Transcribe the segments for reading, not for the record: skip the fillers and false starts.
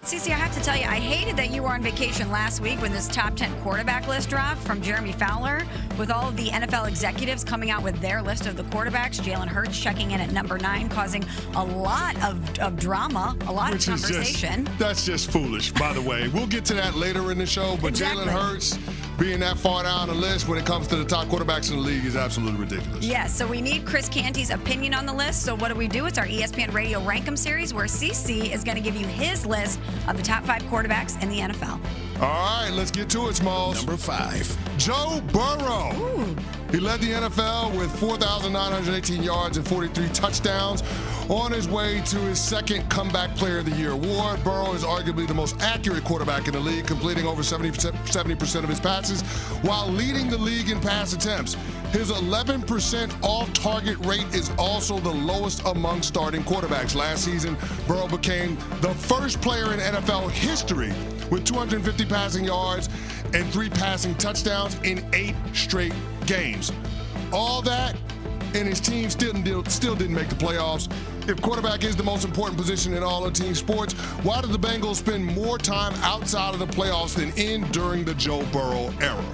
Cece, I have to tell you, I hated that you were on vacation last week when this top 10 quarterback list dropped from Jeremy Fowler, with all of the NFL executives coming out with their list of the quarterbacks. Jalen Hurts checking in at number 9, causing a lot of drama, a lot of conversation. That's just foolish, by the way. We'll get to that later in the show, but Exactly. Jalen Hurts being that far down the list when it comes to the top quarterbacks in the league is absolutely ridiculous. Yes, so we need Chris Canty's opinion on the list. So what do? It's our ESPN Radio Rank 'em series where CC is going to give you his list of the top 5 quarterbacks in the NFL. All right, let's get to it, Smalls. Number 5. Joe Burrow. Ooh. He led the NFL with 4,918 yards and 43 touchdowns on his way to his second Comeback Player of the Year award. Burrow is arguably the most accurate quarterback in the league, completing over 70% of his passes while leading the league in pass attempts. His 11% off-target rate is also the lowest among starting quarterbacks. Last season, Burrow became the first player in NFL history with 250 passing yards and 3 passing touchdowns in 8 straight games. All that, and his team still didn't make the playoffs. If quarterback is the most important position in all of team sports, why did the Bengals spend more time outside of the playoffs than in during the Joe Burrow era?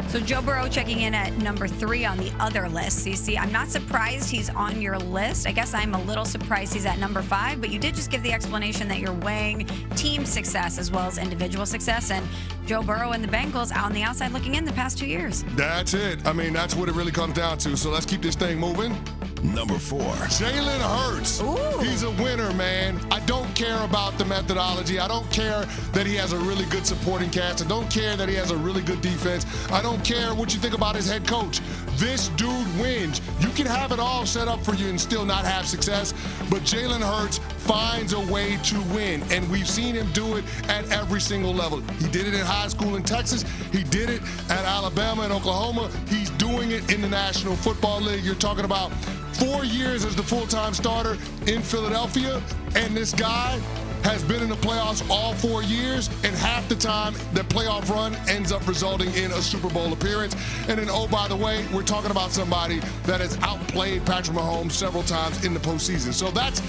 So Joe Burrow checking in at number 3 on the other list. CC, I'm not surprised he's on your list. I guess I'm a little surprised he's at number 5, but you did just give the explanation that you're weighing team success as well as individual success. And Joe Burrow and the Bengals out on the outside looking in the past 2 years. That's it. I mean, that's what it really comes down to. So let's keep this thing moving. Number 4. Jalen Hurts. Ooh. He's a winner, man. I don't care about the methodology. I don't care that he has a really good supporting cast. I don't care that he has a really good defense. I don't care what you think about his head coach. This dude wins. You can have it all set up for you and still not have success, but Jalen Hurts finds a way to win, and we've seen him do it at every single level. He did it in high school in Texas. He did it at Alabama and Oklahoma. He's doing it in the National Football League. You're talking about 4 years as the full-time starter in Philadelphia, and this guy has been in the playoffs all 4 years, and half the time the playoff run ends up resulting in a Super Bowl appearance. And then, oh, by the way, we're talking about somebody that has outplayed Patrick Mahomes several times in the postseason. So that's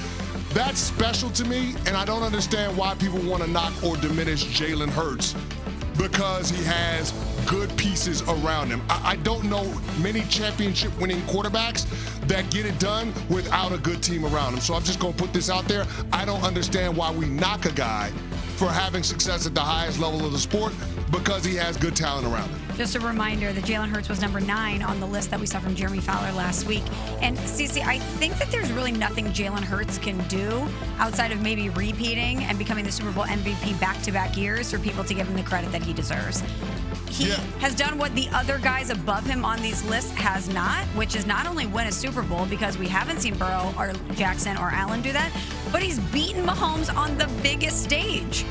special to me, and I don't understand why people want to knock or diminish Jalen Hurts because he has good pieces around him. I don't know many championship-winning quarterbacks that get it done without a good team around him. So I'm just going to put this out there. I don't understand why we knock a guy for having success at the highest level of the sport because he has good talent around him. Just a reminder that Jalen Hurts was number 9 on the list that we saw from Jeremy Fowler last week. And Cece, I think that there's really nothing Jalen Hurts can do outside of maybe repeating and becoming the Super Bowl MVP back-to-back years for people to give him the credit that he deserves. He has done what the other guys above him on these lists has not, which is not only win a Super Bowl, because we haven't seen Burrow or Jackson or Allen do that, but he's beaten Mahomes on the biggest stage.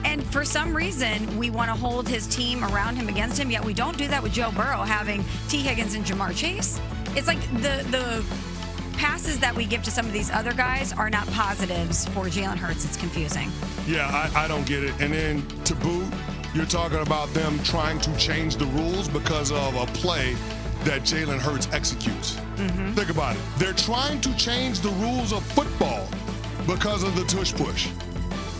And for some reason, we want to hold his team around him against him, yet we don't do that with Joe Burrow having T. Higgins and Jamar Chase. It's like the passes that we give to some of these other guys are not positives for Jalen Hurts. It's confusing. Yeah, I don't get it. And then to boot, you're talking about them trying to change the rules because of a play that Jalen Hurts executes. Mm-hmm. Think about it. They're trying to change the rules of football because of the tush push.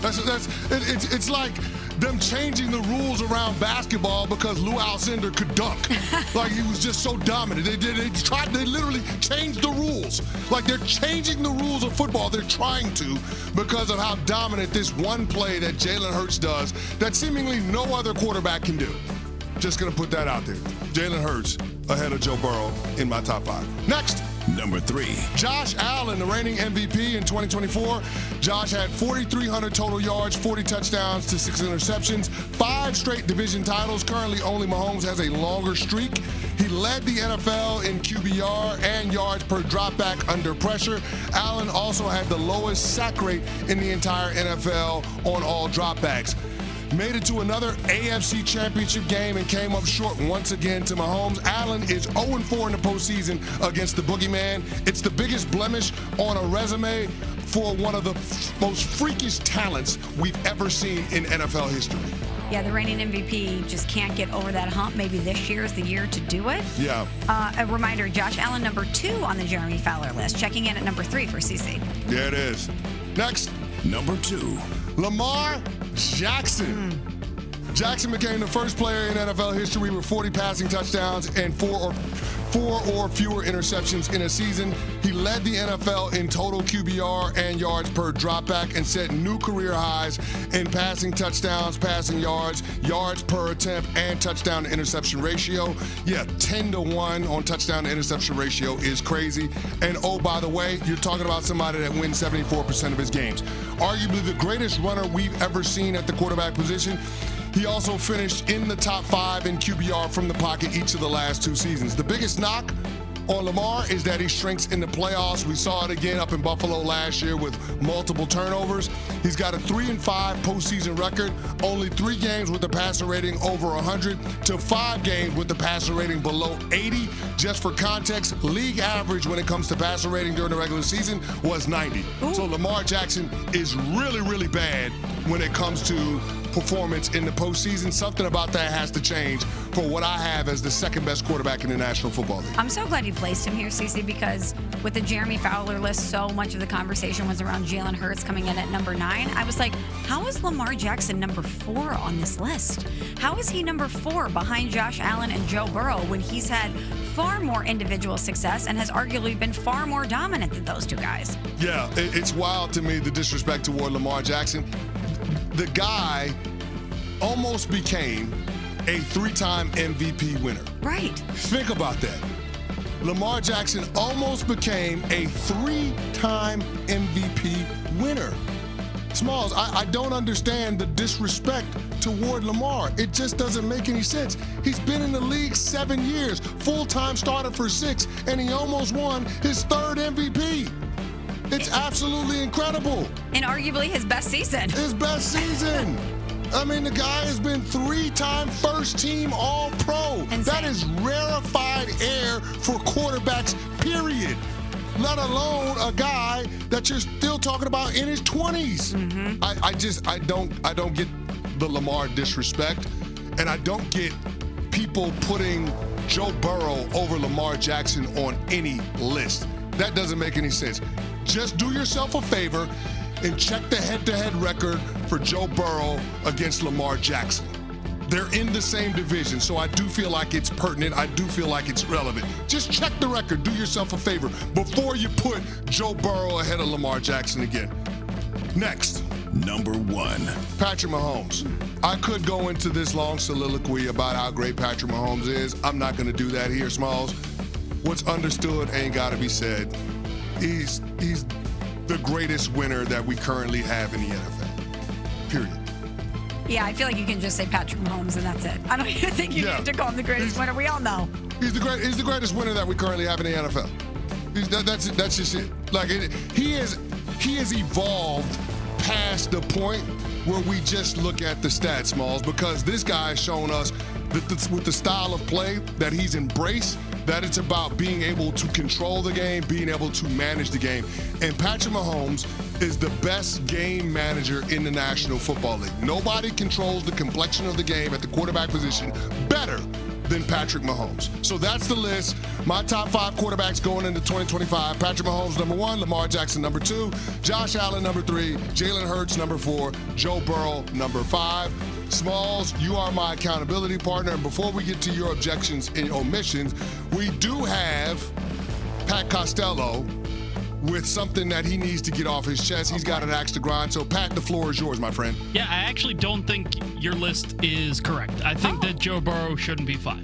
It's like them changing the rules around basketball because Lou Alcindor could dunk. Like, he was just so dominant. They literally changed the rules. Like, they're changing the rules of football. They're trying to because of how dominant this one play that Jalen Hurts does that seemingly no other quarterback can do. Just going to put that out there. Jalen Hurts ahead of Joe Burrow in my top 5. Next. Number 3. Josh Allen, the reigning MVP in 2024. Josh had 4,300 total yards, 40 touchdowns to 6 interceptions, 5 straight division titles. Currently, only Mahomes has a longer streak. He led the NFL in QBR and yards per dropback under pressure. Allen also had the lowest sack rate in the entire NFL on all dropbacks. Made it to another AFC Championship game and came up short once again to Mahomes. Allen is 0-4 in the postseason against the Boogeyman. It's the biggest blemish on a resume for one of the most freakish talents we've ever seen in NFL history. Yeah, the reigning MVP just can't get over that hump. Maybe this year is the year to do it. Yeah. A reminder, Josh Allen, number 2 on the Jeremy Fowler list, checking in at number 3 for CC. There it is. Next. Number 2. Lamar Jackson. Jackson became the first player in NFL history with 40 passing touchdowns and four or fewer interceptions in a season. He led the NFL in total QBR and yards per dropback and set new career highs in passing touchdowns, passing yards, yards per attempt, and touchdown to interception ratio. 10-1 on touchdown to interception ratio is crazy. And oh, by the way, you're talking about somebody that wins 74% of his games. Arguably the greatest runner we've ever seen at the quarterback position. He also finished in the top 5 in QBR from the pocket each of the last 2 seasons. The biggest knock on Lamar is that he shrinks in the playoffs. We saw it again up in Buffalo last year with multiple turnovers. He's got a 3-5 postseason record, only 3 games with a passer rating over 100 to 5 games with the passer rating below 80. Just for context, league average when it comes to passer rating during the regular season was 90. So Lamar Jackson is really, really bad when it comes to performance in the postseason. Something about that has to change for what I have as the second best quarterback in the National Football League. I'm so glad you placed him here, Cece, because with the Jeremy Fowler list, so much of the conversation was around Jalen Hurts coming in at number 9. I was like, how is Lamar Jackson number 4 on this list? How is he number 4 behind Josh Allen and Joe Burrow when he's had far more individual success and has arguably been far more dominant than those two guys? Yeah, it's wild to me, the disrespect toward Lamar Jackson. The guy almost became a 3-time MVP winner. Right. Think about that. Lamar Jackson almost became a 3-time MVP winner. Smalls, I don't understand the disrespect toward Lamar. It just doesn't make any sense. He's been in the league 7 years, full-time starter for 6, and he almost won his 3rd MVP. It's absolutely incredible. And arguably his best season. His best season. I mean, the guy has been 3-time first-team All-Pro. Insane. That is rarefied air for quarterbacks, period. Let alone a guy that you're still talking about in his 20s. I don't get the Lamar disrespect, and I don't get people putting Joe Burrow over Lamar Jackson on any list. That doesn't make any sense. Just do yourself a favor and check the head-to-head record for Joe Burrow against Lamar Jackson. They're in the same division, so I do feel like it's pertinent. I do feel like it's relevant. Just check the record. Do yourself a favor before you put Joe Burrow ahead of Lamar Jackson again. Next. Number 1. Patrick Mahomes. I could go into this long soliloquy about how great Patrick Mahomes is. I'm not going to do that here, Smalls. What's understood ain't got to be said. He's the greatest winner that we currently have in the NFL. Period. Yeah, I feel like you can just say Patrick Mahomes and that's it. I don't even think you need to call him the greatest winner. We all know. He's the greatest winner that we currently have in the NFL. That's just it. Like he has evolved past the point where we just look at the stats, Smalls, because this guy has shown us that with the style of play that he's embraced, that it's about being able to control the game, being able to manage the game. And Patrick Mahomes is the best game manager in the National Football League. Nobody controls the complexion of the game at the quarterback position better than Patrick Mahomes. So that's the list. My top 5 quarterbacks going into 2025. Patrick Mahomes, number 1. Lamar Jackson, number 2. Josh Allen, number 3. Jalen Hurts, number 4. Joe Burrow, number 5. Smalls, you are my accountability partner. And before we get to your objections and omissions, we do have Pat Costello with something that he needs to get off his chest. He's got an axe to grind. So, Pat, the floor is yours, my friend. Yeah, I actually don't think your list is correct. I think that Joe Burrow shouldn't be 5.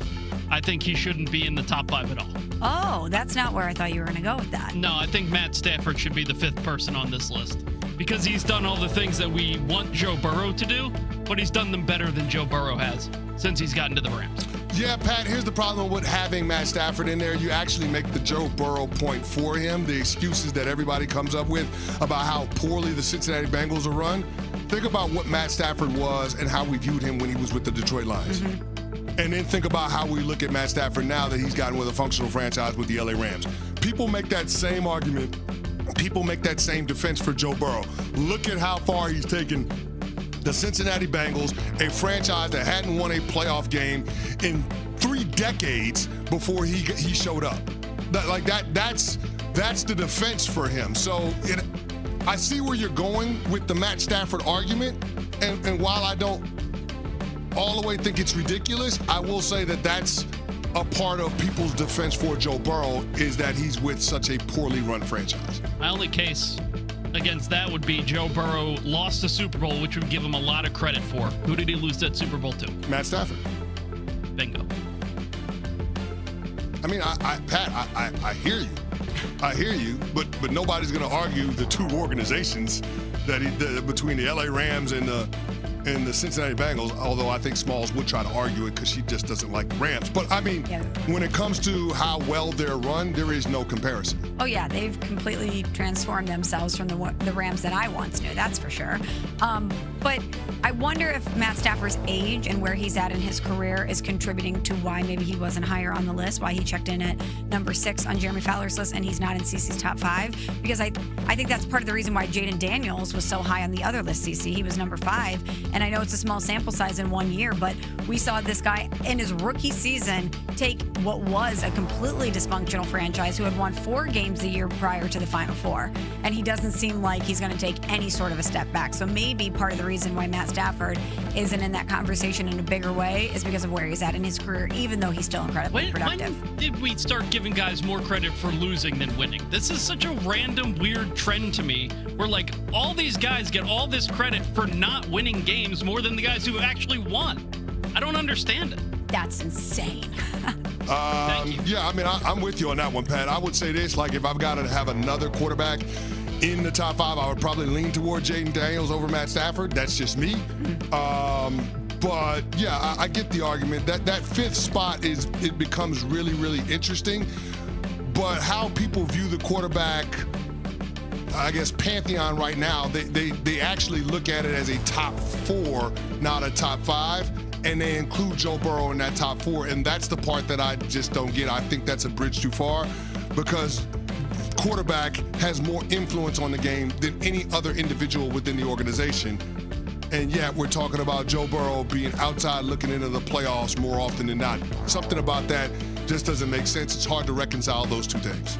I think he shouldn't be in the top 5 at all. Oh, that's not where I thought you were going to go with that. No, I think Matt Stafford should be the 5th person on this list because he's done all the things that we want Joe Burrow to do, but he's done them better than Joe Burrow has since he's gotten to the Rams. Yeah, Pat, here's the problem with having Matt Stafford in there. You actually make the Joe Burrow point for him. The excuses that everybody comes up with about how poorly the Cincinnati Bengals are run. Think about what Matt Stafford was and how we viewed him when he was with the Detroit Lions. And then think about how we look at Matt Stafford now that he's gotten with a functional franchise with the LA Rams. People make that same argument. People make that same defense for Joe Burrow. Look at how far he's taken the Cincinnati Bengals, a franchise that hadn't won a playoff game in 3 decades before he showed up. That's the defense for him. So I see where you're going with the Matt Stafford argument, and while I don't all the way think it's ridiculous, I will say that that's a part of people's defense for Joe Burrow is that he's with such a poorly run franchise. My only case against that would be Joe Burrow lost the Super Bowl, which would give him a lot of credit for. Who did he lose that Super Bowl to? Matt Stafford. Bingo. I mean, Pat, I hear you. I hear you, but nobody's going to argue the two organizations that between the LA Rams and the Cincinnati Bengals, although I think Smalls would try to argue it because she just doesn't like the Rams. But, I mean, when it comes to how well they're run, there is no comparison. Oh, yeah, they've completely transformed themselves from the Rams that I once knew, that's for sure. But I wonder if Matt Stafford's age and where he's at in his career is contributing to why maybe he wasn't higher on the list, why he checked in at number 6 on Jeremy Fowler's list and he's not in CC's top 5. Because I think that's part of the reason why Jayden Daniels was so high on the other list, CC. He was number 5. And I know it's a small sample size in 1 year, but we saw this guy in his rookie season take what was a completely dysfunctional franchise who had won 4 games the year prior to the Final Four. And he doesn't seem like he's going to take any sort of a step back. So maybe part of the reason why Matt Stafford isn't in that conversation in a bigger way is because of where he's at in his career, even though he's still incredibly productive. When did we start giving guys more credit for losing than winning? This is such a random, weird trend to me where, like, all these guys get all this credit for not winning games more than the guys who actually won. I don't understand it. That's insane. Yeah, I mean, I'm with you on that one, Pat. I would say this, like, if I've got to have another quarterback in the top 5, I would probably lean toward Jayden Daniels over Matt Stafford. That's just me. But, yeah, I get the argument. That 5th spot it becomes really, really interesting. But how people view the quarterback, I guess, pantheon right now, they actually look at it as a top 4, not a top 5. And they include Joe Burrow in that top 4. And that's the part that I just don't get. I think that's a bridge too far because quarterback has more influence on the game than any other individual within the organization. And yet we're talking about Joe Burrow being outside looking into the playoffs more often than not. Something about that just doesn't make sense. It's hard to reconcile those two things.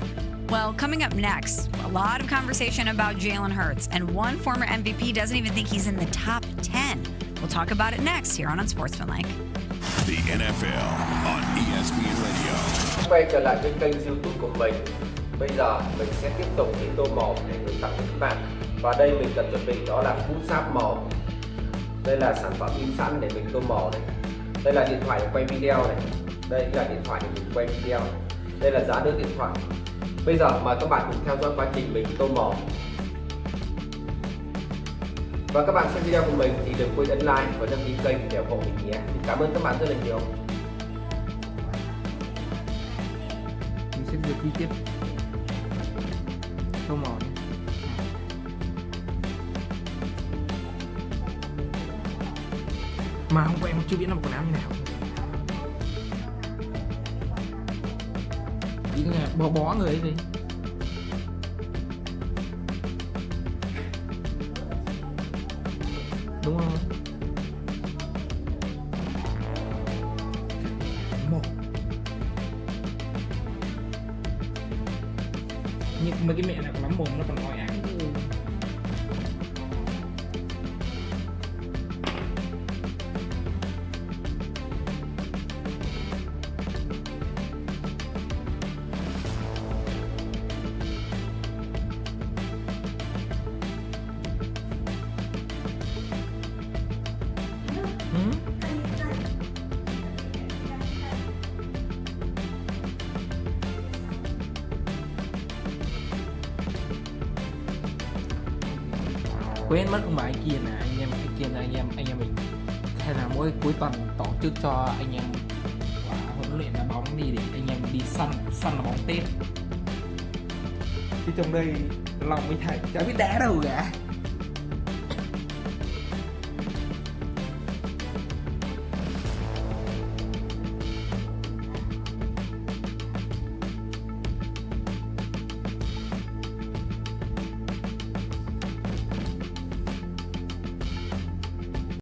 Well, coming up next, a lot of conversation about Jalen Hurts, and one former MVP doesn't even think he's in the top 10. We'll talk about it next here on Unsportsmanlike. The NFL on ESPN Radio. Quay trở lại với kênh YouTube của mình. Bây giờ mình sẽ tiếp tục đi tô màu để gửi tặng cho các bạn. Và đây mình cần chuẩn bị đó là phút sáp màu. Đây là sản phẩm in sẵn để mình tô màu này. Đây là điện thoại để quay video này. Đây là điện thoại để mình quay video. Đây là giá đỡ điện thoại. Bây giờ mời các bạn cùng theo dõi quá trình mình tô màu. Và các bạn xem video của mình thì đừng quên ấn like và đăng ký kênh để ủng hộ mình nhé. Cảm ơn các bạn rất là nhiều. Mình sẽ được chi tiết tô màu nhé. Mà hôm qua em chưa biết là quần áo như nào. Chỉ là bó người ấy gì. Đúng không? Một. Nhưng mấy cái mẹ này còn lắm mồm nó còn nói ác. Quên mất không phải anh kia nè, anh em cái kia là anh em mình hay là mỗi cuối tuần tổ chức cho anh em huấn luyện đá bóng đi để anh em đi săn là bóng Tết. Chứ trong đây lòng mới thầy chả biết đá đâu cả.